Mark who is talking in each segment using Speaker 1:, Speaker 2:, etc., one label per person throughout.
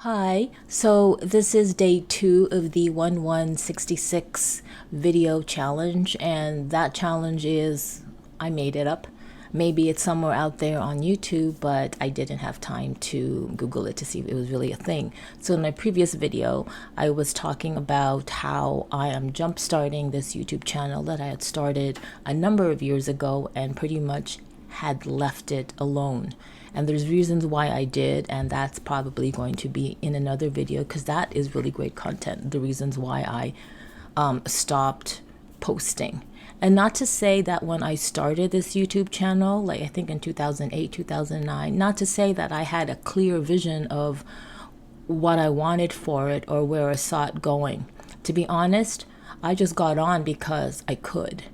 Speaker 1: Hi, so this is day 2 of the 1166 video challenge, and that challenge is, I made it up. Maybe it's somewhere out there on YouTube, but I didn't have time to Google it to see if it was really a thing. So in my previous video, I was talking about how I am jump starting this YouTube channel that I had started a number of years ago and pretty much had left it alone. And there's reasons why I did, and that's probably going to be in another video because that is really great content. The reasons why I stopped posting. And not to say that when I started this YouTube channel, like I think in 2008, 2009, not to say that I had a clear vision of what I wanted for it or where I saw it going. To be honest, I just got on because I could.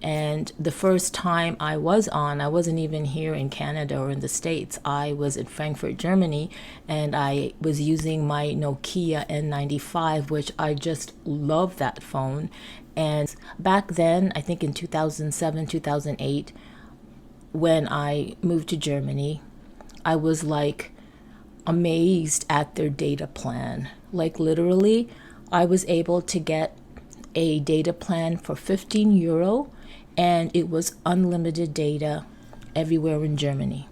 Speaker 1: And the first time I was on, I wasn't even here in Canada or in the States. I was in Frankfurt, Germany, and I was using my Nokia N95, which I just love that phone. And back then, I think in 2007, 2008, when I moved to Germany, I was like amazed at their data plan. Like literally, I was able to get a data plan for 15 euro, and it was unlimited data everywhere in Germany.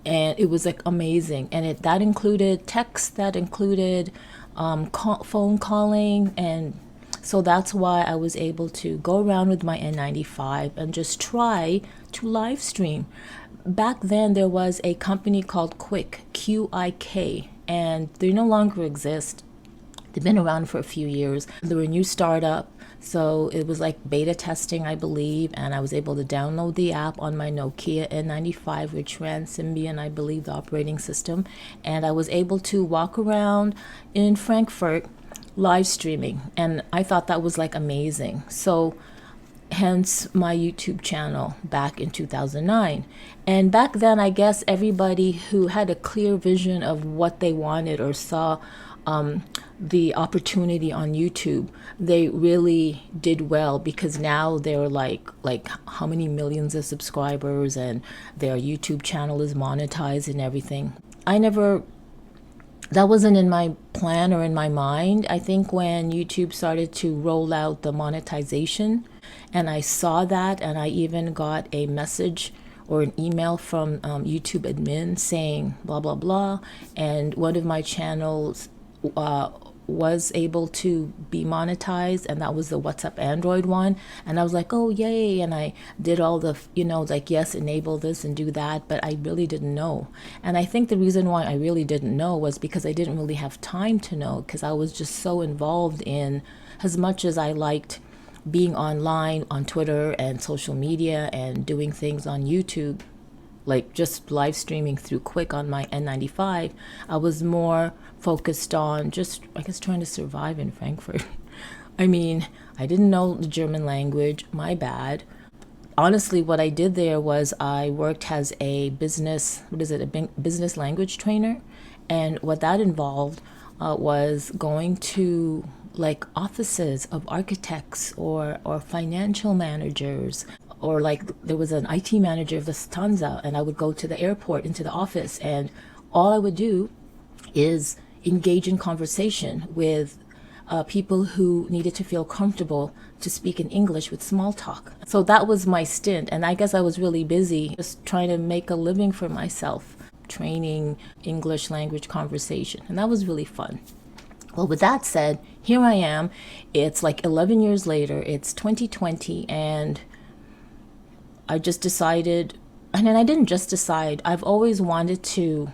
Speaker 1: And it was like amazing. And that included text, that included phone calling. And so that's why I was able to go around with my N95 and just try to live stream. Back then, there was a company called Quick, QIK, and they no longer exist. They've been around for a few years. They were a new startup, so it was like beta testing, I believe, and I was able to download the app on my Nokia N95, which ran Symbian, I believe, the operating system, and I was able to walk around in Frankfurt live streaming, and I thought that was like amazing. So hence my YouTube channel back in 2009. And back then, I guess everybody who had a clear vision of what they wanted or saw the opportunity on YouTube, they really did well, because now they're like how many millions of subscribers, and their YouTube channel is monetized and everything. That wasn't in my plan or in my mind. I think when YouTube started to roll out the monetization, and I saw that, and I even got a message or an email from YouTube admin saying blah blah blah, and one of my channels was able to be monetized, and that was the WhatsApp Android one. And I was like, oh yay, and I did all the like, yes, enable this and do that, but I really didn't know. And I think the reason why I really didn't know was because I didn't really have time to know, because I was just so involved in, as much as I liked being online on Twitter and social media and doing things on YouTube, like just live streaming through Quick on my N95, I was more focused on just, I guess, trying to survive in Frankfurt. I mean, I didn't know the German language, my bad. Honestly, what I did there was I worked as a business language trainer. And what that involved was going to like offices of architects or financial managers, or like there was an IT manager of the Lufthansa, and I would go to the airport into the office, and all I would do is engage in conversation with people who needed to feel comfortable to speak in English with small talk. So that was my stint, and I guess I was really busy just trying to make a living for myself, training English language conversation, and that was really fun. Well, with that said, here I am. It's like 11 years later, it's 2020, and I just decided, and then I didn't just decide, I've always wanted to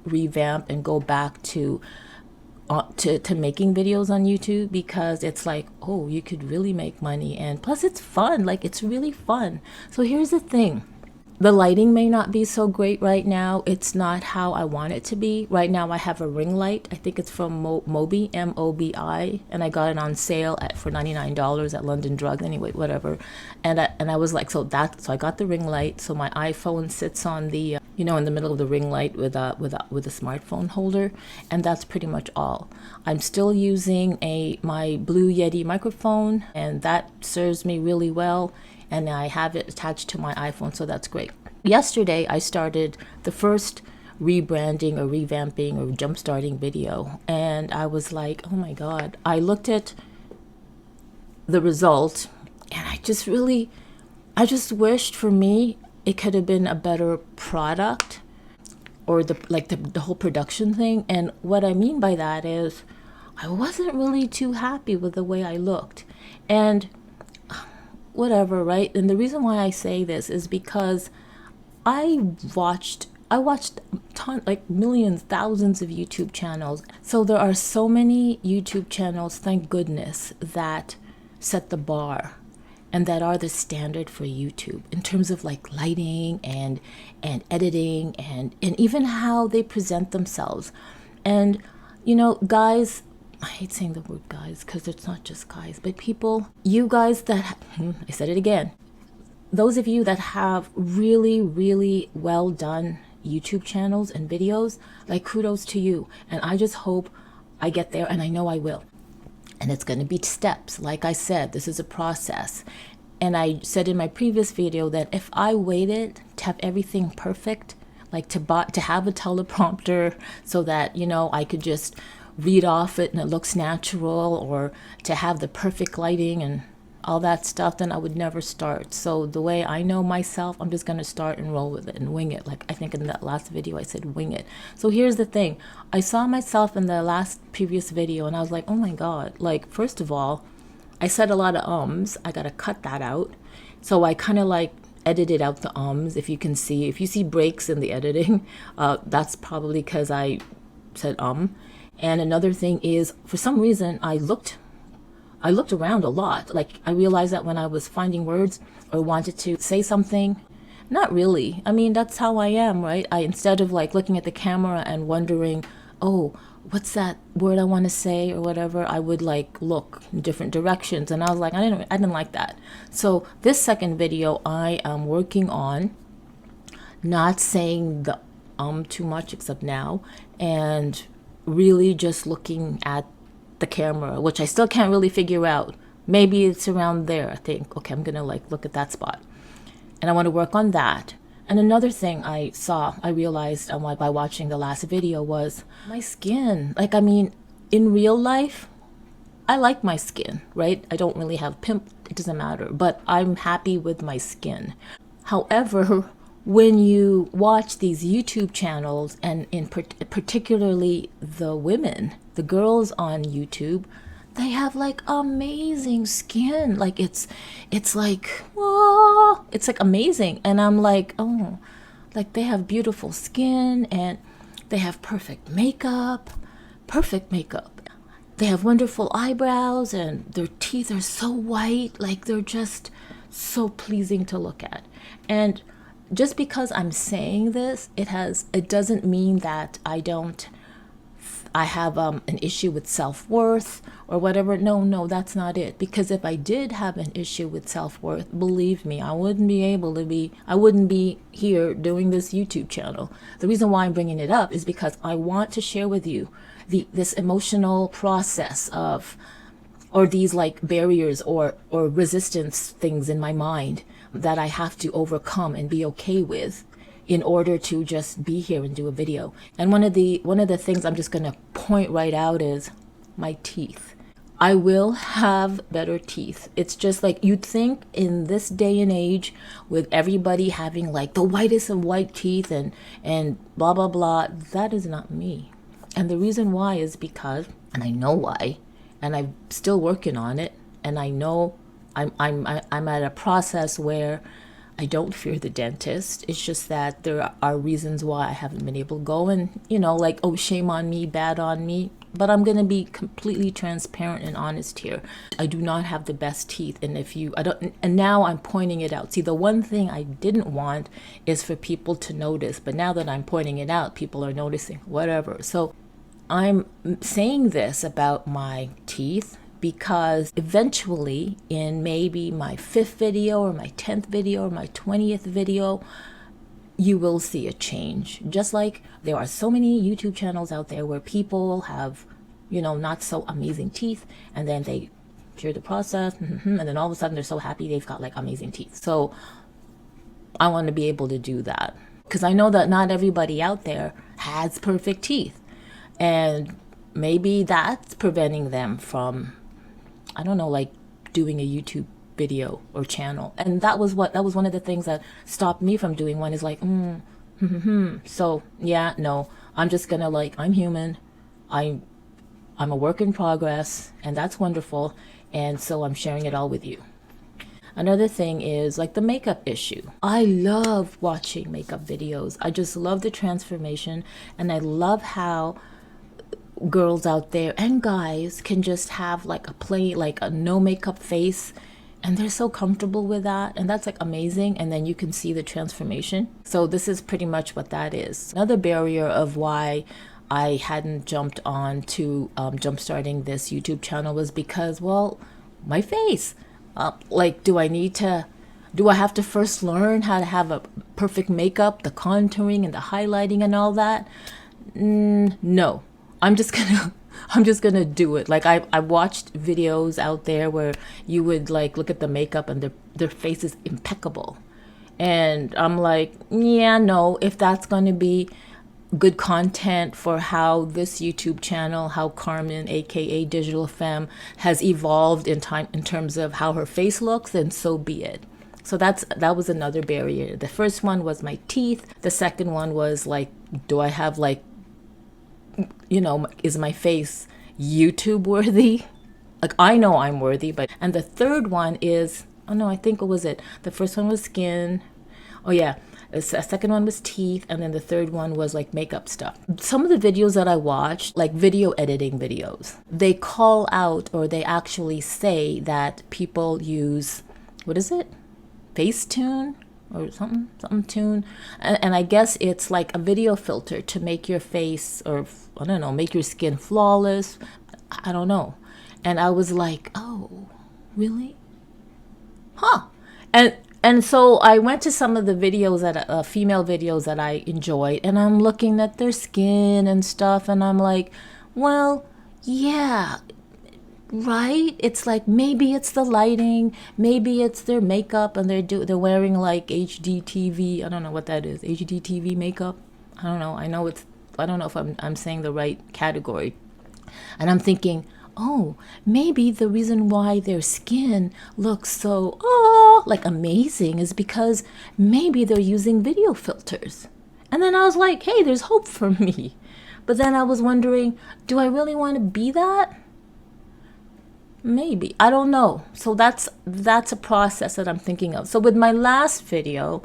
Speaker 1: revamp and go back to making videos on YouTube, because it's like, oh, you could really make money, and plus it's fun, like it's really fun. So here's the thing. The lighting may not be so great right now. It's not how I want it to be. Right now I have a ring light. I think it's from Mobi, M-O-B-I, and I got it on sale for $99 at London Drugs. Anyway, whatever. And I was like, so I got the ring light. So my iPhone sits on the in the middle of the ring light with a smartphone holder, and that's pretty much all. I'm still using my Blue Yeti microphone, and that serves me really well. And I have it attached to my iPhone, so that's great. Yesterday, I started the first rebranding or revamping or jump-starting video. And I was like, oh my God. I looked at the result and I just wished for me it could have been a better product, or the whole production thing. And what I mean by that is I wasn't really too happy with the way I looked. And whatever, right? And the reason why I say this is because I watched millions, thousands of YouTube channels. So there are so many YouTube channels, thank goodness, that set the bar and that are the standard for YouTube in terms of like lighting and editing and even how they present themselves. And you know, guys, I hate saying the word guys because it's not just guys, but people, you guys that, I said it again, those of you that have really, really well done YouTube channels and videos, like kudos to you. And I just hope I get there, and I know I will. And it's going to be steps. Like I said, this is a process. And I said in my previous video that if I waited to have everything perfect, like to have a teleprompter so that, you know, I could just read off it and it looks natural, or to have the perfect lighting and all that stuff, then I would never start. So the way I know myself, I'm just going to start and roll with it and wing it. Like I think in that last video I said wing it. So here's the thing. I saw myself in the previous video and I was like, oh my God. Like, first of all, I said a lot of ums. I got to cut that out. So I kind of like edited out the ums. If you see breaks in the editing, that's probably because I said And another thing is, for some reason, I looked around a lot. Like I realized that when I was finding words or wanted to say something, not really. I mean, that's how I am, right? Instead of like looking at the camera and wondering, oh, what's that word I want to say or whatever, I would like look in different directions. And I was like, I didn't like that. So this second video, I am working on not saying the too much, except now, and really just looking at the camera, which I still can't really figure out. Maybe it's around there. I think, okay, I'm gonna like look at that spot, and I want to work on that. And another thing I realized by watching the last video was my skin. Like, I mean, in real life, I like my skin, right? I don't really have pimple, it doesn't matter, but I'm happy with my skin. However, when you watch these YouTube channels, and particularly the women, the girls on YouTube, they have like amazing skin. Like it's like, whoa, it's like amazing. And I'm like, oh, like they have beautiful skin and they have perfect makeup. They have wonderful eyebrows and their teeth are so white. Like they're just so pleasing to look at. And just because I'm saying this, it doesn't mean that I have an issue with self-worth or whatever. No, that's not it. Because if I did have an issue with self-worth, believe me, I wouldn't be here doing this YouTube channel. The reason why I'm bringing it up is because I want to share with you this emotional process or these like barriers or resistance things in my mind that I have to overcome and be okay with in order to just be here and do a video. And one of the things I'm just gonna point right out is my teeth. I will have better teeth. It's just like you'd think in this day and age, with everybody having like the whitest of white teeth and blah blah blah, that is not me. And the reason why is because, and I know why, and I'm still working on it, and I know I'm at a process where I don't fear the dentist. It's just that there are reasons why I haven't been able to go, and like, oh, shame on me, bad on me. But I'm gonna be completely transparent and honest here. I do not have the best teeth, and and now I'm pointing it out. See, the one thing I didn't want is for people to notice, but now that I'm pointing it out, people are noticing, whatever. So I'm saying this about my teeth because eventually, in maybe my 5th video or my 10th video or my 20th video, you will see a change. Just like there are so many YouTube channels out there where people have, not so amazing teeth, and then they share the process, and then all of a sudden they're so happy they've got like amazing teeth. So I want to be able to do that. Because I know that not everybody out there has perfect teeth. And maybe that's preventing them from, I don't know, like doing a YouTube video or channel. And that was one of the things that stopped me from doing one, is like, so yeah, no, I'm just gonna, like, I'm human. I'm a work in progress, and that's wonderful. And so I'm sharing it all with you. Another thing is like the makeup issue. I love watching makeup videos. I just love the transformation, and I love how girls out there and guys can just have like a plain, like a no makeup face, and they're so comfortable with that, and that's like amazing. And then you can see the transformation. So this is pretty much what that is. Another barrier of why I hadn't jumped on to jumpstarting this YouTube channel was because, well, my face. Like, do I have to first learn how to have a perfect makeup, the contouring and the highlighting and all that? No, I'm just gonna do it. Like, I watched videos out there where you would like look at the makeup and their face is impeccable. And I'm like, yeah, no, if that's gonna be good content for how this YouTube channel, how Carmen, aka Digital Femme, has evolved in terms of how her face looks, then so be it. So that was another barrier. The first one was my teeth. The second one was like, do I have like, is my face YouTube worthy? Like, I know I'm worthy, but, and the third one is, oh no, I think, what was it? The first one was skin. Oh yeah. The second one was teeth, and then the third one was like makeup stuff. Some of the videos that I watched, like video editing videos, they call out, or they actually say that people use, what is it? Facetune or something tune. And I guess it's like a video filter to make your face, or I don't know, make your skin flawless. I don't know. And I was like, oh, really? Huh. And so I went to some of the videos that female videos that I enjoyed, and I'm looking at their skin and stuff, and I'm like, well, yeah, right? It's like, maybe it's the lighting, maybe it's their makeup, and they're wearing like HDTV. I don't know what that is. HDTV makeup. I don't know. I don't know if I'm saying the right category. And I'm thinking, oh, maybe the reason why their skin looks so, like amazing is because maybe they're using video filters. And then I was like, hey, there's hope for me. But then I was wondering, do I really want to be that? Maybe. I don't know. So that's a process that I'm thinking of. So with my last video,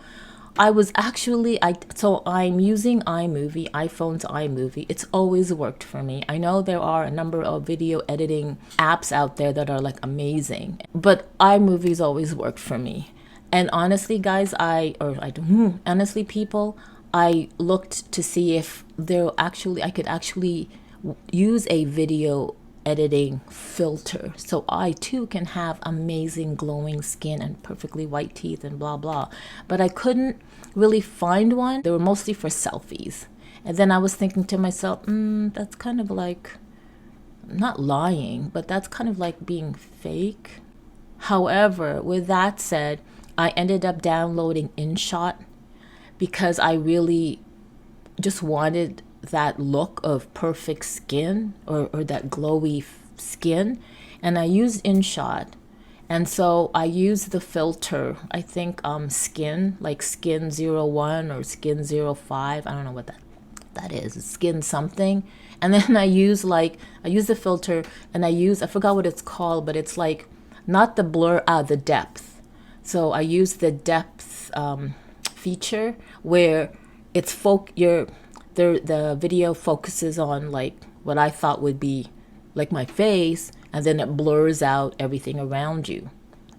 Speaker 1: I was actually, I'm using iPhone's iMovie. It's always worked for me. I know there are a number of video editing apps out there that are like amazing, but iMovie's always worked for me. And honestly, guys, honestly, people, I looked to see if I could actually use a video editing filter, so I too can have amazing glowing skin and perfectly white teeth and blah blah. But I couldn't really find one. They were mostly for selfies. And then I was thinking to myself, that's kind of like, not lying, but that's kind of like being fake. However, with that said, I ended up downloading InShot because I really just wanted that look of perfect skin, or that glowy skin, and I used InShot. And so I used the filter, I think skin, like skin 01 or skin 05, I don't know what that is, skin something. And then I use the filter, and I forgot what it's called, but it's like not the blur, the depth. So I use the depth feature where it's the video focuses on like what I thought would be like my face, and then it blurs out everything around you.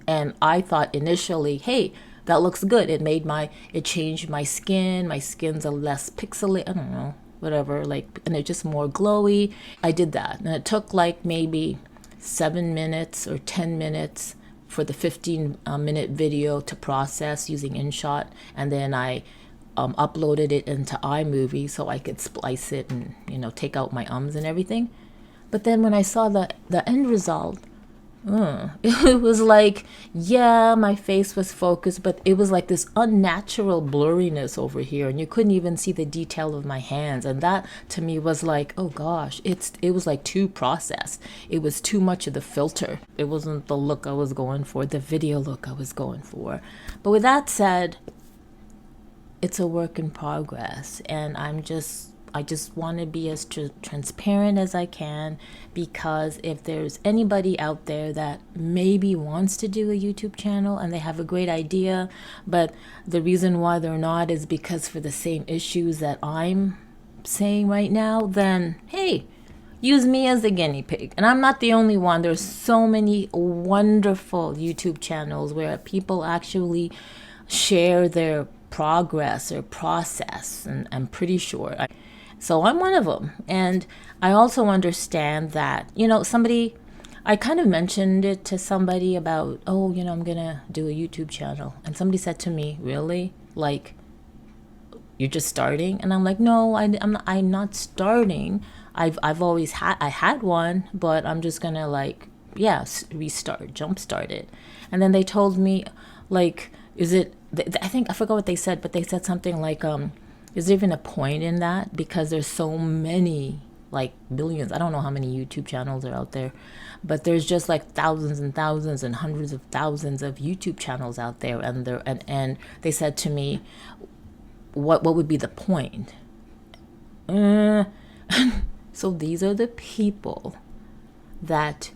Speaker 1: And I thought initially, hey, that looks good. It changed my skin. My skin's a less pixelated, I don't know, whatever, like, and it's just more glowy. I did that, and it took like maybe 7 minutes or 10 minutes for the 15-minute video to process using InShot, and then I uploaded it into iMovie so I could splice it and take out my ums and everything. But then when I saw the end result, It was like, yeah, my face was focused, but it was like this unnatural blurriness over here, and you couldn't even see the detail of my hands. And that to me was like, oh gosh, it was like too processed. It was too much of the filter. It wasn't the look I was going for, the video look I was going for. But with that said, it's a work in progress, and I just want to be as transparent as I can, because if there's anybody out there that maybe wants to do a YouTube channel and they have a great idea, but the reason why they're not is because for the same issues that I'm saying right now, then hey, use me as a guinea pig. And I'm not the only one. There's so many wonderful YouTube channels where people actually share their progress or process, and I'm pretty sure so I'm one of them. And I also understand that, I kind of mentioned it to somebody about, oh, I'm going to do a YouTube channel. And somebody said to me, really? Like, you're just starting? And I'm like, no, I'm not starting. I've always had one, but I'm just going to restart, jumpstart it. And then they told me, like, I think, I forgot what they said, but they said something like, is there even a point in that? Because there's so many, like billions. I don't know how many YouTube channels are out there, but there's just like thousands and thousands and hundreds of thousands of YouTube channels out there. And they said to me, what would be the point? So these are the people that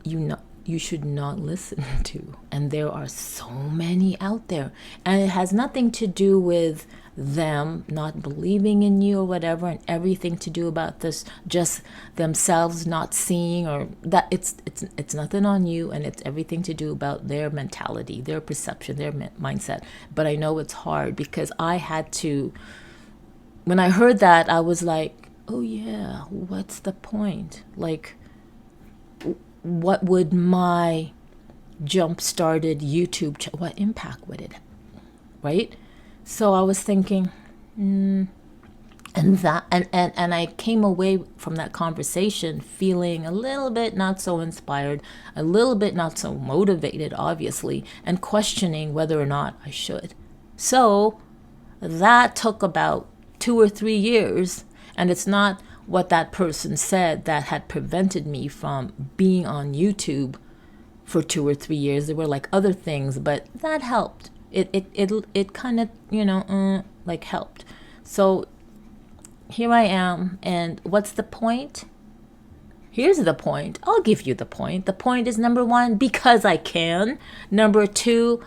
Speaker 1: you should not listen to. And there are so many out there. And it has nothing to do with them not believing in you or whatever, and everything to do about this, just themselves not seeing, or that it's nothing on you, and it's everything to do about their mentality, their perception, their mindset. But I know it's hard, because I had to, when I heard that, I was like, oh yeah, what's the point? Like, what would my jump-started YouTube, what impact would it have, right? So I was thinking, and I came away from that conversation feeling a little bit not so inspired, a little bit not so motivated, obviously, and questioning whether or not I should. So that took about 2 or 3 years, and it's not what that person said that had prevented me from being on YouTube for 2 or 3 years. There were like other things, but that helped. It kind of, like helped. So here I am, and what's the point? Here's the point. I'll give you the point. The point is, number 1, because I can. Number 2,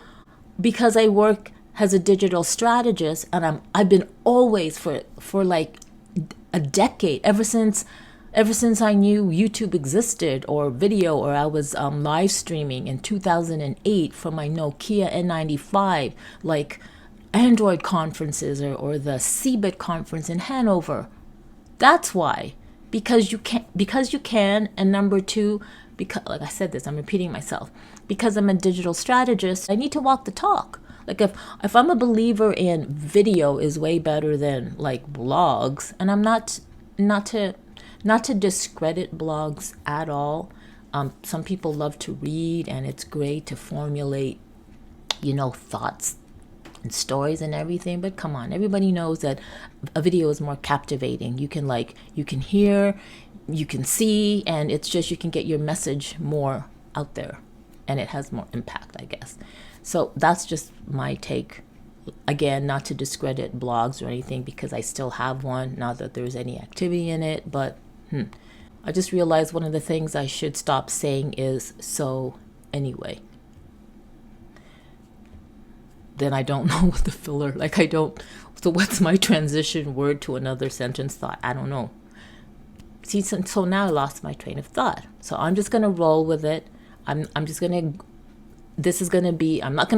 Speaker 1: because I work as a digital strategist, and I've been always for like a decade, ever since I knew YouTube existed, or video, or I was live streaming in 2008 from my Nokia N95, like Android conferences, or the CeBIT conference in Hanover. That's why. Because you can, and number 2, because, like I said this, I'm repeating myself, because I'm a digital strategist, I need to walk the talk. Like if I'm a believer in video is way better than like blogs, and I'm not to discredit blogs at all. Some people love to read, and it's great to formulate, thoughts and stories and everything. But come on, everybody knows that a video is more captivating. You can hear, you can see, and it's just, you can get your message more out there, and it has more impact, I guess. So that's just my take. Again, not to discredit blogs or anything, because I still have one, not that there's any activity in it, but I just realized one of the things I should stop saying is, so anyway. Then I don't know what the filler, so what's my transition word to another sentence thought? I don't know. See, so now I lost my train of thought. So I'm just going to roll with it. I'm not going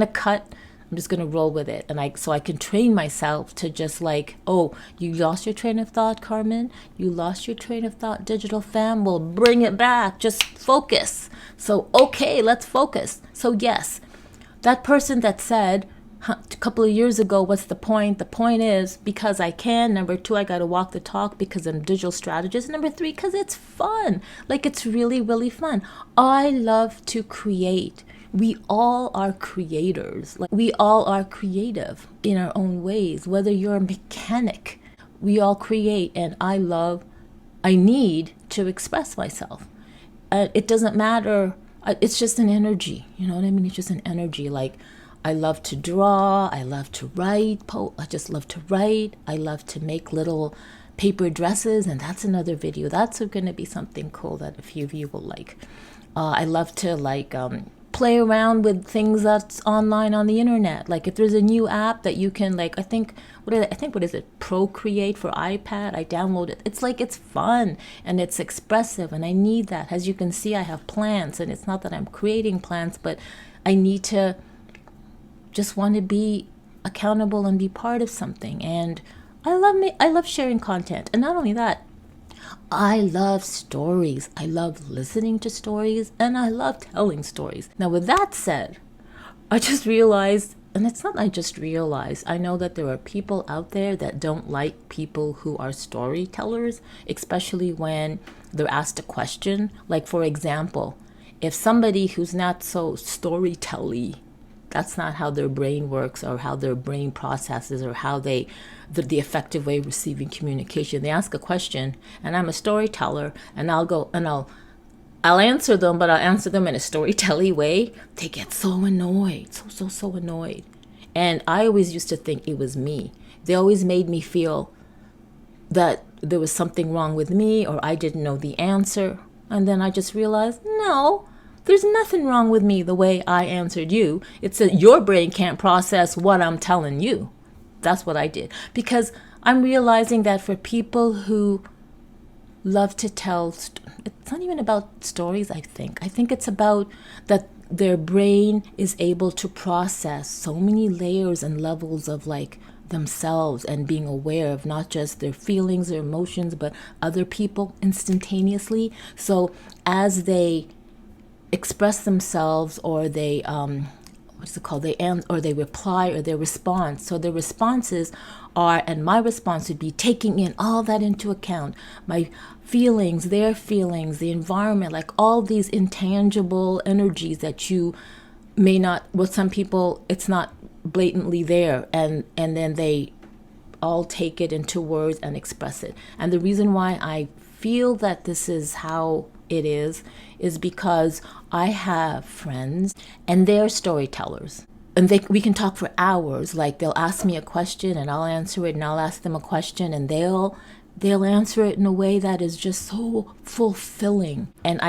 Speaker 1: to cut. I'm just going to roll with it. And so I can train myself to just like, oh, you lost your train of thought, Carmen? You lost your train of thought, digital fam? Well, bring it back. Just focus. So, okay, let's focus. So yes, that person that said, a couple of years ago, what's the point? The point is because I can. Number two, I got to walk the talk because I'm a digital strategist. Number three, because it's fun. Like, it's really, really fun. I love to create. We all are creators. Like, we all are creative in our own ways. Whether you're a mechanic, we all create. And I need to express myself. It doesn't matter. It's just an energy. You know what I mean? It's just an energy. Like, I love to draw. I love to write. I just love to write. I love to make little paper dresses. And that's another video. That's going to be something cool that a few of you will like. I love to play around with things that's online on the internet. Like, if there's a new app that you can, like, I think what is it, Procreate for iPad, I download it. It's like, it's fun and it's expressive, and I need that. As you can see, I have plants, and it's not that I'm creating plants, but I need to just want to be accountable and be part of something. And I love sharing content. And not only that, I love stories. I love listening to stories, and I love telling stories. Now, with that said, I just realized, and it's not I just realized, I know that there are people out there that don't like people who are storytellers, especially when they're asked a question. Like, for example, if somebody who's not so storytelly, that's not how their brain works or how their brain processes or how the effective way of receiving communication. They ask a question, and I'm a storyteller, and I'll answer them, but I'll answer them in a storytelling way. They get so annoyed, so annoyed. And I always used to think it was me. They always made me feel that there was something wrong with me or I didn't know the answer. And then I just realized, no, there's nothing wrong with me the way I answered you. It's that your brain can't process what I'm telling you. That's what I did. Because I'm realizing that for people who love to tell, it's not even about stories, I think. I think it's about that their brain is able to process so many layers and levels of like themselves and being aware of not just their feelings or emotions, but other people instantaneously. So as they express themselves, or they they reply, or their response. So their responses are, and my response would be taking in all that into account, my feelings, their feelings, the environment, like all these intangible energies that you may not, with some people it's not blatantly there, and then they all take it into words and express it. And the reason why I feel that this is how it is because I have friends and they're storytellers, and we can talk for hours. Like, they'll ask me a question and I'll answer it, and I'll ask them a question and they'll answer it in a way that is just so fulfilling. And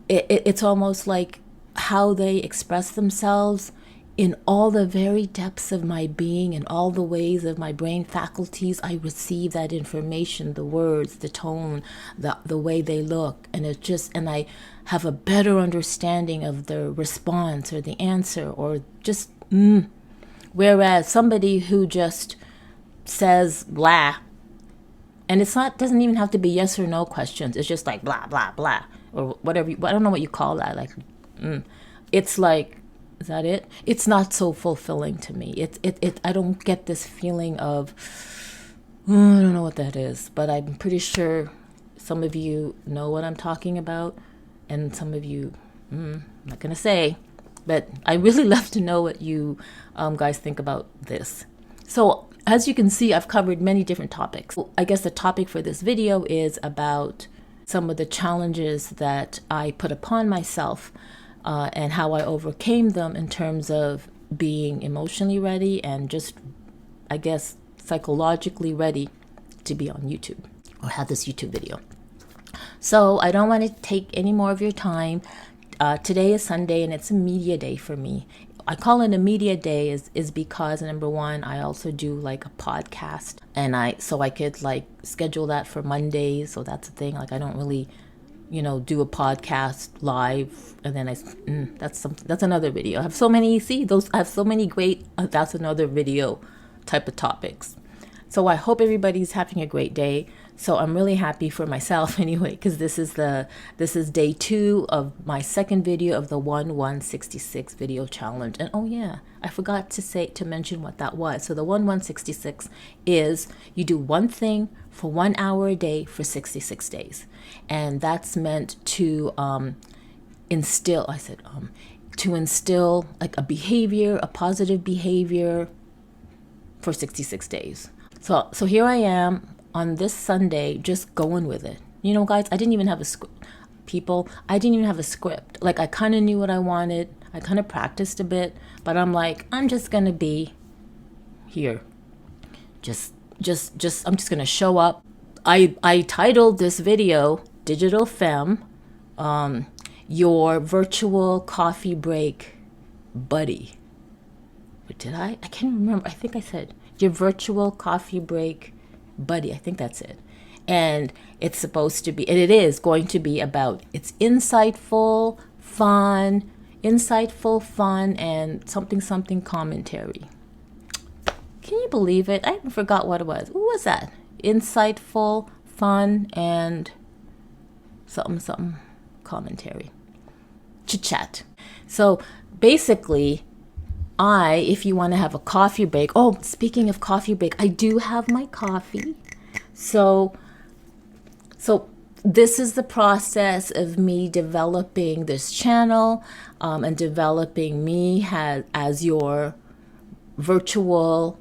Speaker 1: it's almost like how they express themselves in all the very depths of my being and all the ways of my brain faculties. I receive that information, the words, the tone, the way they look, and I have a better understanding of the response or the answer, or just whereas somebody who just says blah, and doesn't even have to be yes or no questions, it's just like blah blah blah or whatever, I don't know what you call that, like it's like, is that it? It's not so fulfilling to me. I don't get this feeling of, I don't know what that is, but I'm pretty sure some of you know what I'm talking about, and some of you, I'm not going to say, but I really love to know what you guys think about this. So as you can see, I've covered many different topics. I guess the topic for this video is about some of the challenges that I put upon myself, and how I overcame them in terms of being emotionally ready and just, I guess, psychologically ready to be on YouTube or have this YouTube video. So I don't want to take any more of your time. Today is Sunday, and it's a media day for me. I call it a media day is because, number one, I also do like a podcast, and I could like schedule that for Mondays. So that's the thing. Like, I don't really do a podcast live, and then that's another video. I have so many, I have so many great, that's another video type of topics. So I hope everybody's having a great day. So I'm really happy for myself anyway, because this is day 2 of my second video of the 1166 video challenge. And oh yeah, I forgot to mention what that was. So the 1166 is you do one thing for 1 hour a day for 66 days. And that's meant to instill like a behavior, a positive behavior for 66 days. So here I am on this Sunday, just going with it. You know, guys, I didn't even have a script. I didn't even have a script. Like, I kind of knew what I wanted. I kind of practiced a bit, but I'm like, I'm just gonna be here. I'm just gonna show up. I titled this video Digital Femme, your virtual coffee break buddy. What did I can't remember. I think I said your virtual coffee break buddy. I think that's it. And it's supposed to be, and it is going to be about, it's insightful, fun, and something commentary. Can you believe it? I forgot what it was. What was that? Insightful, fun, and something commentary. Chit chat. So basically, if you want to have a coffee break, oh, speaking of coffee break, I do have my coffee. So this is the process of me developing this channel and developing me as your virtual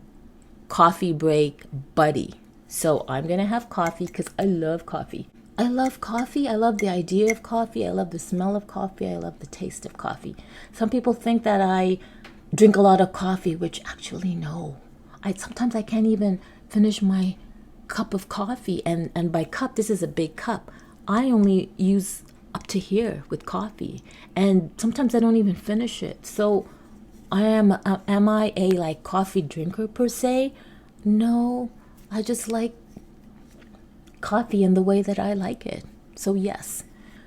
Speaker 1: coffee break buddy. So I'm going to have coffee because I love coffee. I love coffee. I love the idea of coffee. I love the smell of coffee. I love the taste of coffee. Some people think that I drink a lot of coffee, which actually no. Sometimes I can't even finish my cup of coffee, and by cup, this is a big cup. I only use up to here with coffee, and sometimes I don't even finish it. So am I a like coffee drinker per se? No, I just like coffee in the way that I like it. So yes.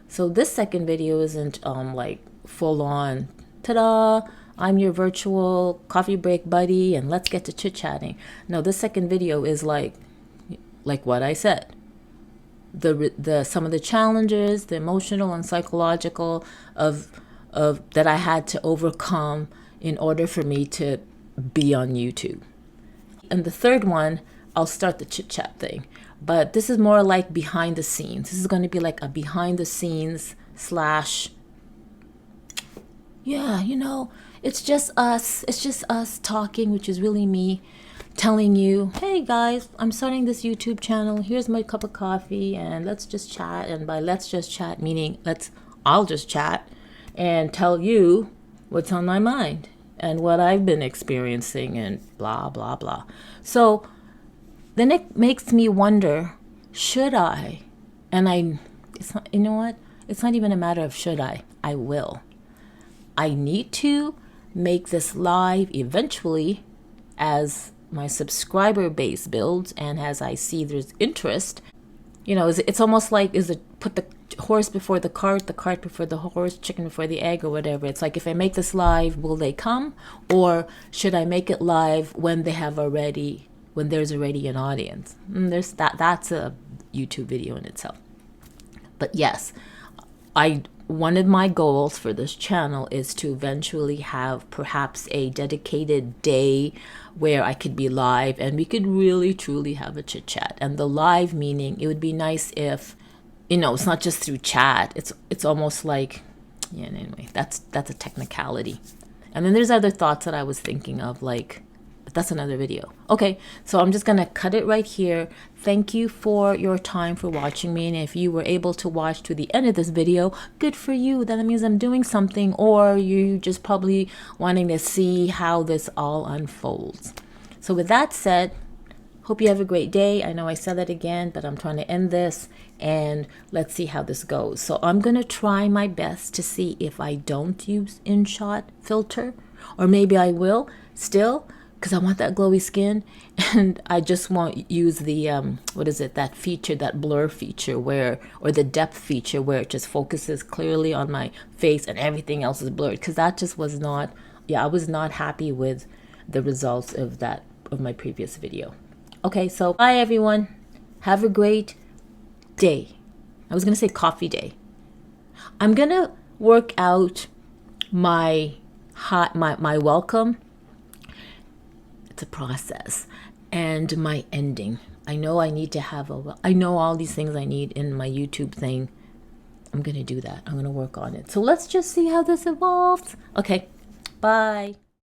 Speaker 1: So this second video isn't like full on, ta-da, I'm your virtual coffee break buddy and let's get to chit-chatting. No, this second video is like what I said. Some of the challenges, the emotional and psychological of that I had to overcome in order for me to be on YouTube. And the third one, I'll start the chit-chat thing. But this is more like behind the scenes. This is going to be like a behind the scenes / yeah, you know, it's just us. It's just us talking, which is really me telling you, hey guys, I'm starting this YouTube channel. Here's my cup of coffee and let's just chat. And by let's just chat, meaning I'll just chat and tell you what's on my mind and what I've been experiencing and blah, blah, blah. So then it makes me wonder, should I? And it's not, you know what? It's not even a matter of should I. I will. I need to make this live eventually as my subscriber base builds and as I see there's interest. You know, it's almost like put the horse before the cart before the horse, chicken before the egg, or whatever. It's like, if I make this live, will they come? Or should I make it live when there's already an audience? That's a YouTube video in itself. But yes, one of my goals for this channel is to eventually have perhaps a dedicated day where I could be live and we could really truly have a chit chat. And the live meaning, it would be nice if, you know, it's not just through chat. It's almost like, yeah, anyway, that's a technicality. And then there's other thoughts that I was thinking of, like, but that's another video. Okay, so I'm just gonna cut it right here. Thank you for your time for watching me, and if you were able to watch to the end of this video, good for you. That means I'm doing something, or you just probably wanting to see how this all unfolds. So with that said, hope you have a great day. I know I said that again, but I'm trying to end this, and let's see how this goes. So I'm gonna try my best to see if I don't use InShot filter, or maybe I will still, because I want that glowy skin, and I just won't use the that feature, that blur feature or the depth feature where it just focuses clearly on my face and everything else is blurred, because that just was not, I was not happy with the results of my previous video. Okay, so bye everyone. Have a great day. I was going to say coffee day. I'm going to work out my welcome. It's a process. And my ending. I know I need to have I know all these things I need in my YouTube thing. I'm going to do that. I'm going to work on it. So let's just see how this evolves. Okay. Bye.